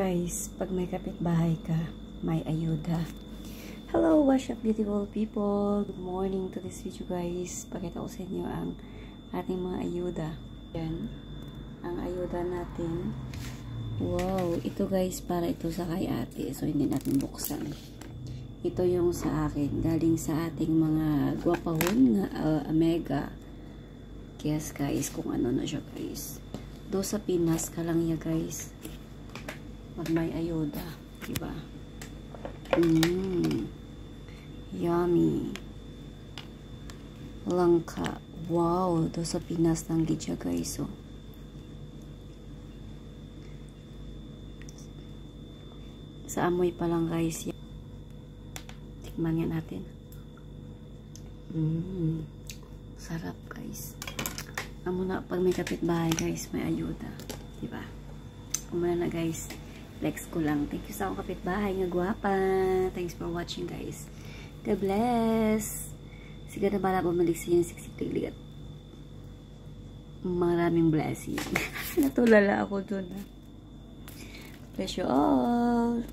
Guys, pag may kapitbahay ka, may ayuda. Hello, what's up beautiful people? Good morning to this video guys. Pakita ko sa inyo ang ating mga ayuda. Yan, ang ayuda natin. Wow, ito guys, para ito sa kay ate. So, hindi natin buksan. Ito yung sa akin. Galing sa ating mga guwapahon na Omega. Yes guys, kung ano na siya guys. Do sa Pinas ka lang ya guys. Pag may ayuda, diba? Yummy. Langka. Wow, ito sa Pinas ng gidya guys, oh. Sa amoy pa lang guys. Tikman nga natin. Sarap guys. Amo na pag may kapitbahay guys, may ayuda, diba? Kumuna na guys. Flex ko lang. Thank you sa akong kapitbahay nga gwapa. Thanks for watching guys. God bless. Sige na bala bumalik sa inyo siksik-ligat. Maraming blessing. Natulala ako dun. Bless you all.